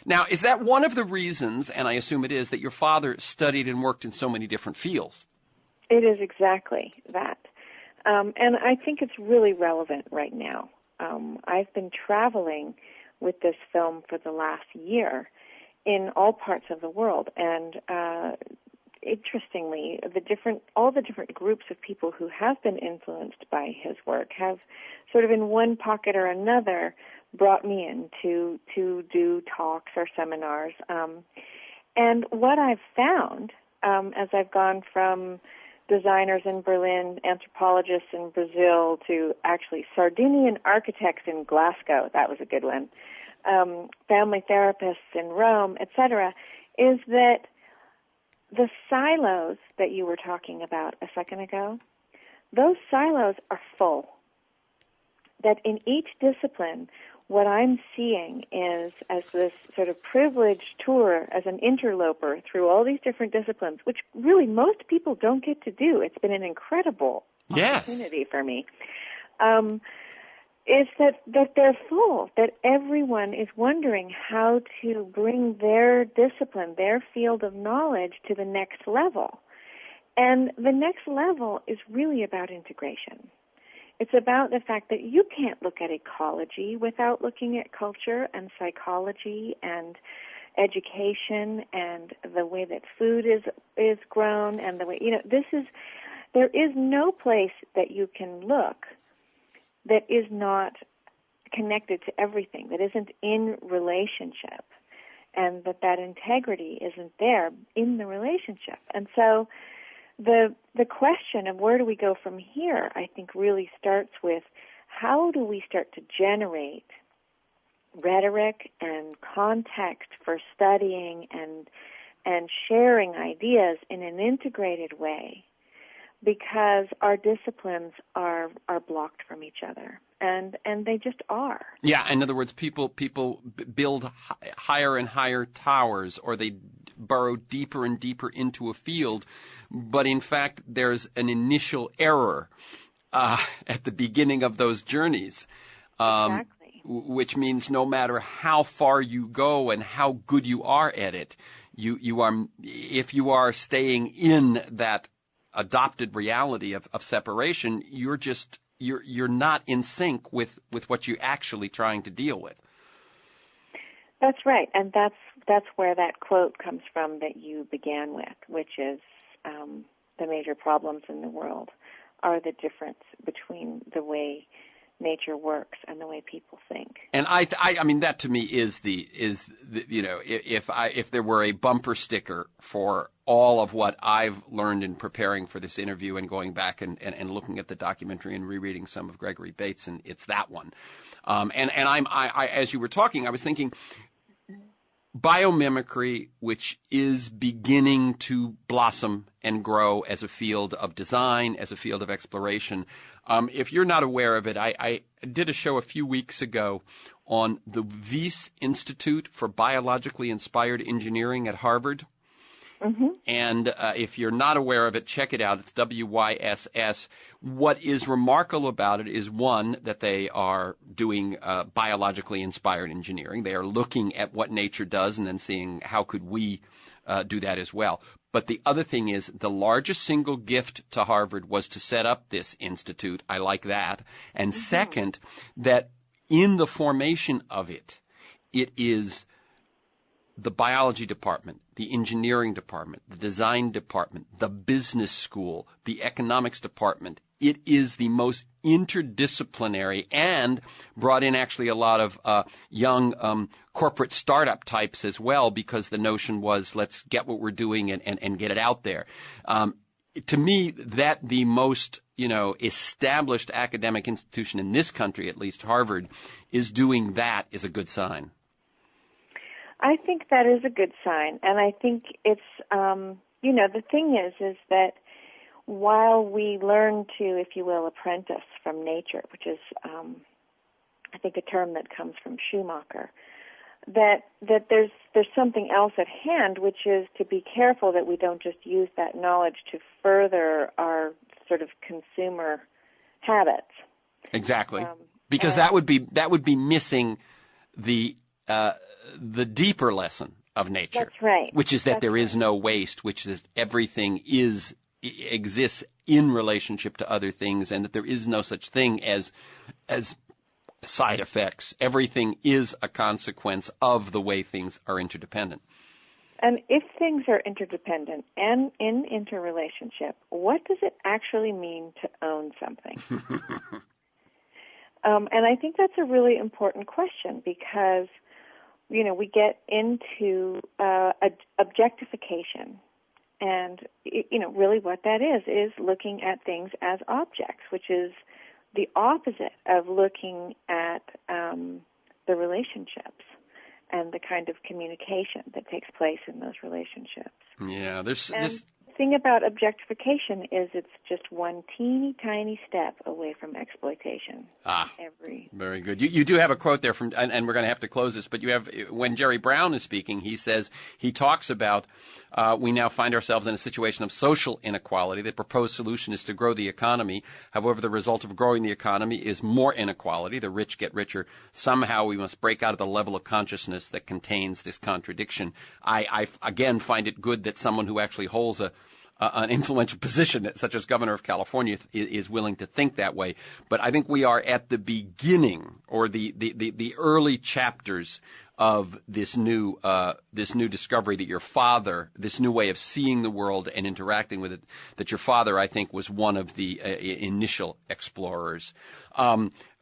Now, is that one of the reasons, and I assume it is, that your father studied and worked in so many different fields? It is exactly that. And I think it's really relevant right now. I've been traveling with this film for the last year in all parts of the world, and interestingly, all the different groups of people who have been influenced by his work have sort of in one pocket or another brought me in to do talks or seminars. And what I've found as I've gone from designers in Berlin, anthropologists in Brazil, to actually Sardinian architects in Glasgow, that was a good one, family therapists in Rome, etc., is that the silos that you were talking about a second ago, those silos are full. That in each discipline, what I'm seeing is, as this sort of privileged tour, as an interloper through all these different disciplines, which really most people don't get to do. It's been an incredible opportunity for me. Is that they're full, that everyone is wondering how to bring their discipline, their field of knowledge to the next level. And the next level is really about integration. It's about the fact that you can't look at ecology without looking at culture and psychology and education and the way that food is grown and the way, there is no place that you can look that is not connected to everything, that isn't in relationship, and that integrity isn't there in the relationship. And so the question of where do we go from here, I think, really starts with how do we start to generate rhetoric and context for studying and sharing ideas in an integrated way, because our disciplines are blocked from each other, and they just are. Yeah, in other words, people build higher and higher towers, or they burrow deeper and deeper into a field, but in fact there's an initial error at the beginning of those journeys. Exactly. Which means no matter how far you go and how good you are at it, you are, if you are staying in that adopted reality of separation, you're not in sync with what you're actually trying to deal with. That's right, and that's where that quote comes from that you began with, which is the major problems in the world are the difference between the way nature works and the way people think. And I mean, that to me is the if there were a bumper sticker for all of what I've learned in preparing for this interview and going back and looking at the documentary and rereading some of Gregory Bateson, it's that one. And I as you were talking, I was thinking biomimicry, which is beginning to blossom and grow as a field of design, as a field of exploration. If you're not aware of it, I did a show a few weeks ago on the Wyss Institute for Biologically Inspired Engineering at Harvard. Mm-hmm. And if you're not aware of it, check it out. It's WYSS. What is remarkable about it is, one, that they are doing biologically inspired engineering. They are looking at what nature does and then seeing how could we do that as well. But the other thing is, the largest single gift to Harvard was to set up this institute. I like that. And mm-hmm. Second, that in the formation of it, it is the biology department, the engineering department, the design department, the business school, the economics department. It is the most interdisciplinary, and brought in actually a lot of young corporate startup types as well, because the notion was, let's get what we're doing and get it out there. To me, that the most established academic institution in this country, at least Harvard, is doing that is a good sign. I think that is a good sign, and I think it's, the thing is that while we learn to, if you will, apprentice from nature, which is I think a term that comes from Schumacher, that there's something else at hand, which is to be careful that we don't just use that knowledge to further our sort of consumer habits. Exactly, because that would be missing the deeper lesson of nature. That's right. Which is that there is no waste, which is everything exists in relationship to other things, and that there is no such thing as side effects. Everything is a consequence of the way things are interdependent. And if things are interdependent and in interrelationship, what does it actually mean to own something? And I think that's a really important question because, we get into objectification. And, really what that is looking at things as objects, which is the opposite of looking at the relationships and the kind of communication that takes place in those relationships. Yeah, The thing about objectification is it's just one teeny tiny step away from exploitation. Very good. You do have a quote there from, and we're going to have to close this, but you have, when Jerry Brown is speaking, he talks about we now find ourselves in a situation of social inequality. The proposed solution is to grow the economy. However, the result of growing the economy is more inequality. The rich get richer. Somehow we must break out of the level of consciousness that contains this contradiction. I again find it good that someone who actually holds an influential position, such as governor of California, is willing to think that way. But I think we are at the beginning, or the early chapters of this new discovery that your father, this new way of seeing the world and interacting with it, that your father, I think, was one of the initial explorers.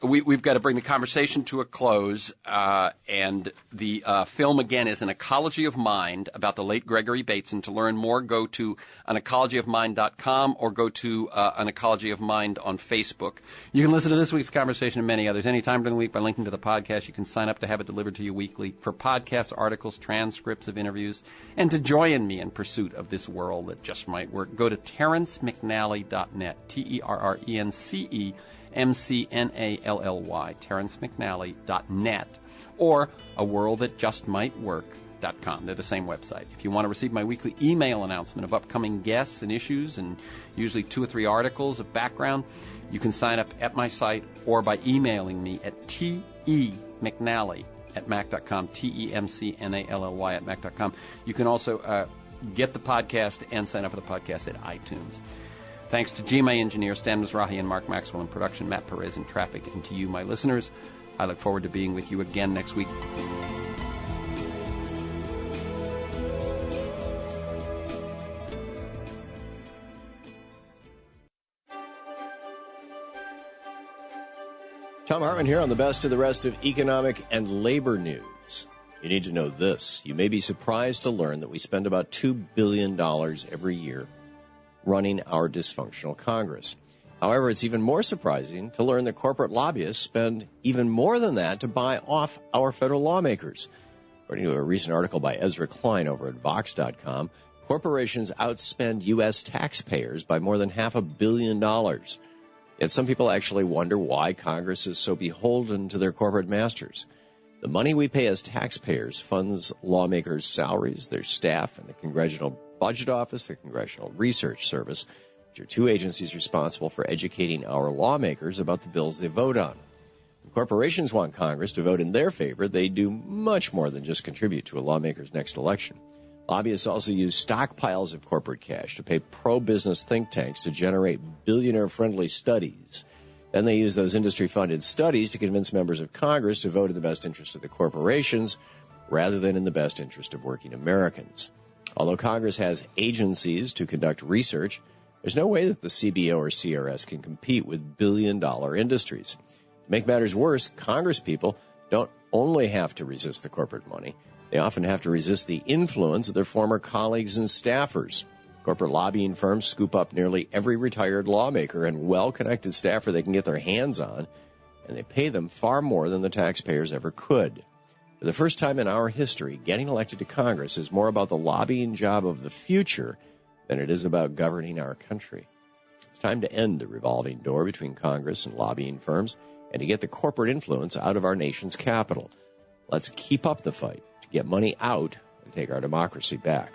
We've got to bring the conversation to a close, and the film, again, is An Ecology of Mind, about the late Gregory Bateson. To learn more, go to anecologyofmind.com or go to An Ecology of Mind on Facebook. You can listen to this week's conversation and many others anytime during the week by linking to the podcast. You can sign up to have it delivered to you weekly for podcasts, articles, transcripts of interviews, and to join me in pursuit of this world that just might work. Go to TerenceMcNally.net, TerenceMcNally, TerenceMcNally.net, or aworldthatjustmightwork.com. They're the same website. If you want to receive my weekly email announcement of upcoming guests and issues, and usually 2 or 3 articles of background, you can sign up at my site or by emailing me at temcnally@mac.com, temcnally@mac.com. You can also get the podcast and sign up for the podcast at iTunes. Thanks to GMA engineers Stan Mizrahi and Mark Maxwell in production, Matt Perez in traffic, and to you, my listeners. I look forward to being with you again next week. Tom Hartman here on the best of the rest of economic and labor news. You need to know this. You may be surprised to learn that we spend about $2 billion every year running our dysfunctional Congress. However, it's even more surprising to learn that corporate lobbyists spend even more than that to buy off our federal lawmakers. According to a recent article by Ezra Klein over at Vox.com, corporations outspend U.S. taxpayers by more than $500 million. Yet some people actually wonder why Congress is so beholden to their corporate masters. The money we pay as taxpayers funds lawmakers' salaries, their staff, and the Congressional Budget Office, the Congressional Research Service, which are 2 agencies responsible for educating our lawmakers about the bills they vote on. When corporations want Congress to vote in their favor, they do much more than just contribute to a lawmaker's next election. Lobbyists also use stockpiles of corporate cash to pay pro-business think tanks to generate billionaire-friendly studies. Then they use those industry-funded studies to convince members of Congress to vote in the best interest of the corporations rather than in the best interest of working Americans. Although Congress has agencies to conduct research, there's no way that the CBO or CRS can compete with billion-dollar industries. To make matters worse, Congress people don't only have to resist the corporate money, they often have to resist the influence of their former colleagues and staffers. Corporate lobbying firms scoop up nearly every retired lawmaker and well-connected staffer they can get their hands on, and they pay them far more than the taxpayers ever could. For the first time in our history, getting elected to Congress is more about the lobbying job of the future than it is about governing our country. It's time to end the revolving door between Congress and lobbying firms and to get the corporate influence out of our nation's capital. Let's keep up the fight to get money out and take our democracy back.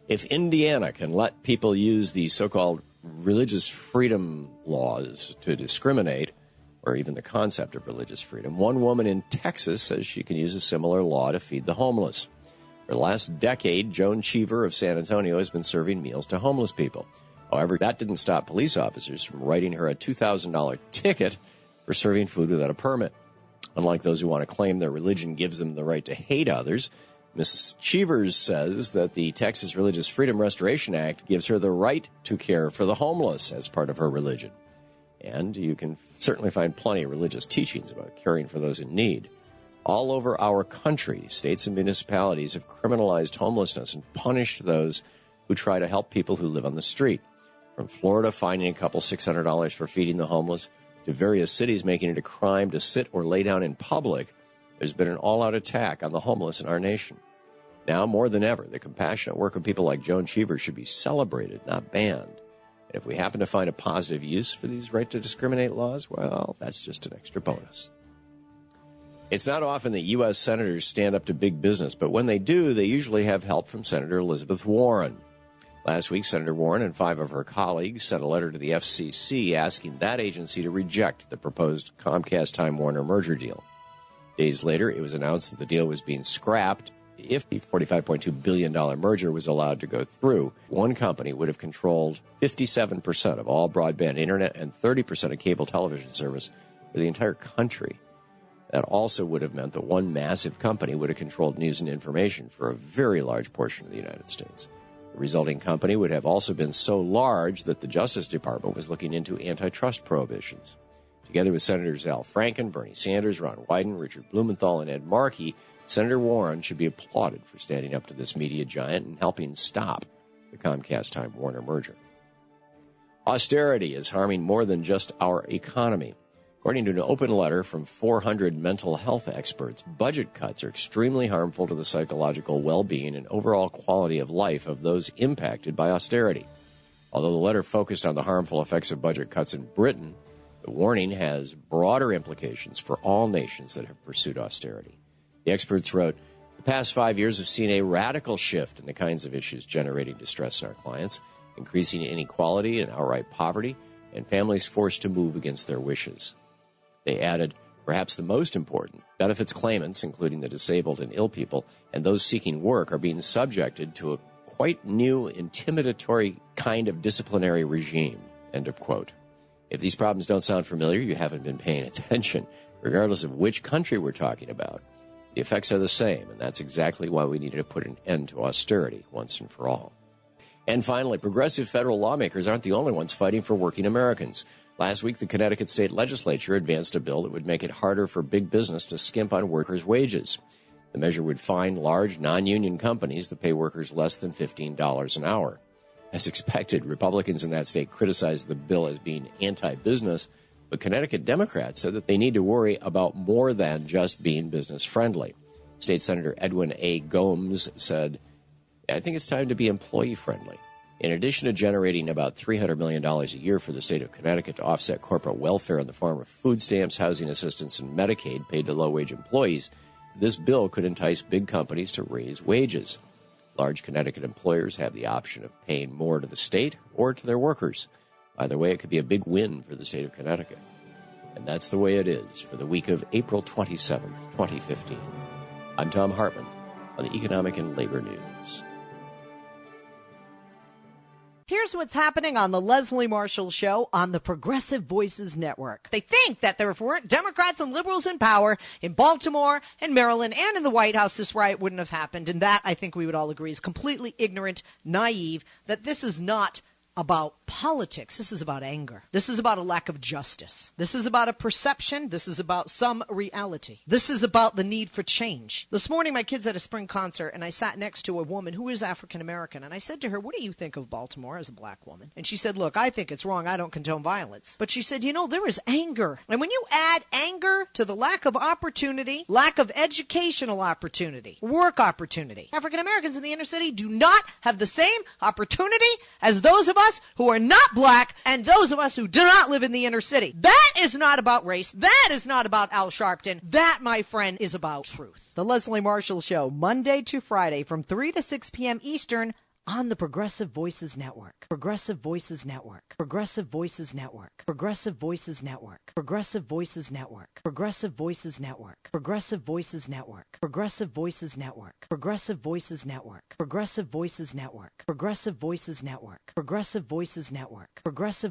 If Indiana can let people use the so-called religious freedom laws to discriminate, or even the concept of religious freedom, one woman in Texas says she can use a similar law to feed the homeless. For the last decade, Joan Cheever of San Antonio has been serving meals to homeless people. However, that didn't stop police officers from writing her a $2,000 ticket for serving food without a permit. Unlike those who want to claim their religion gives them the right to hate others, Ms. Cheevers says that the Texas Religious Freedom Restoration Act gives her the right to care for the homeless as part of her religion. And you can certainly find plenty of religious teachings about caring for those in need. All over our country, states and municipalities have criminalized homelessness and punished those who try to help people who live on the street. From Florida fining a couple $600 for feeding the homeless, to various cities making it a crime to sit or lay down in public, there's been an all-out attack on the homeless in our nation. Now, more than ever, the compassionate work of people like Joan Cheever should be celebrated, not banned. And if we happen to find a positive use for these right-to-discriminate laws, well, that's just an extra bonus. It's not often that U.S. senators stand up to big business, but when they do, they usually have help from Senator Elizabeth Warren. Last week, Senator Warren and 5 of her colleagues sent a letter to the FCC asking that agency to reject the proposed Comcast-Time Warner merger deal. Days later, it was announced that the deal was being scrapped. If the $45.2 billion merger was allowed to go through, one company would have controlled 57% of all broadband internet and 30% of cable television service for the entire country. That also would have meant that one massive company would have controlled news and information for a very large portion of the United States. The resulting company would have also been so large that the Justice Department was looking into antitrust prohibitions. Together with Senators Al Franken, Bernie Sanders, Ron Wyden, Richard Blumenthal, and Ed Markey, Senator Warren should be applauded for standing up to this media giant and helping stop the Comcast-Time Warner merger. Austerity is harming more than just our economy. According to an open letter from 400 mental health experts, budget cuts are extremely harmful to the psychological well-being and overall quality of life of those impacted by austerity. Although the letter focused on the harmful effects of budget cuts in Britain, the warning has broader implications for all nations that have pursued austerity. The experts wrote, "The past 5 years have seen a radical shift in the kinds of issues generating distress in our clients, increasing inequality and outright poverty, and families forced to move against their wishes." They added, perhaps the most important, benefits claimants, including the disabled and ill people, and those seeking work are being subjected to a quite new, intimidatory kind of disciplinary regime. End of quote. If these problems don't sound familiar, you haven't been paying attention. Regardless of which country we're talking about, the effects are the same, and that's exactly why we needed to put an end to austerity once and for all. And finally, progressive federal lawmakers aren't the only ones fighting for working Americans. Last week, the Connecticut State Legislature advanced a bill that would make it harder for big business to skimp on workers' wages. The measure would fine large non-union companies that pay workers less than $15 an hour. As expected, Republicans in that state criticized the bill as being anti-business, but Connecticut Democrats said that they need to worry about more than just being business-friendly. State Senator Edwin A. Gomes said, "I think it's time to be employee-friendly. In addition to generating about $300 million a year for the state of Connecticut to offset corporate welfare in the form of food stamps, housing assistance, and Medicaid paid to low-wage employees, this bill could entice big companies to raise wages. Large Connecticut employers have the option of paying more to the state or to their workers. Either way, it could be a big win for the state of Connecticut." And that's the way it is for the week of April 27th, 2015. I'm Tom Hartman on the Economic and Labor News. Here's what's happening on the Leslie Marshall Show on the Progressive Voices Network. They think that there weren't Democrats and liberals in power in Baltimore and Maryland and in the White House, this riot wouldn't have happened. And that, I think we would all agree, is completely ignorant, naive, that this is not about politics. This is about anger. This is about a lack of justice. This is about a perception. This is about some reality. This is about the need for change. This morning, my kids had a spring concert, and I sat next to a woman who is African American, and I said to her, "What do you think of Baltimore as a black woman?" And she said, "Look, I think it's wrong. I don't condone violence." But she said, there is anger. And when you add anger to the lack of opportunity, lack of educational opportunity, work opportunity, African Americans in the inner city do not have the same opportunity as those of us who are not black, and those of us who do not live in the inner city. That is not about race. That is not about Al Sharpton. That, my friend, is about truth. The Leslie Marshall Show, Monday to Friday from 3 to 6 p.m. Eastern on the Progressive Voices Network. Progressive Voices Network. Progressive Voices Network. Progressive Voices Network. Progressive Voices Network. Progressive Voices Network. Progressive Voices Network. Progressive Voices Network. Progressive Voices Network. Progressive Voices Network. Progressive Voices Network. Progressive Voices Network. Progressive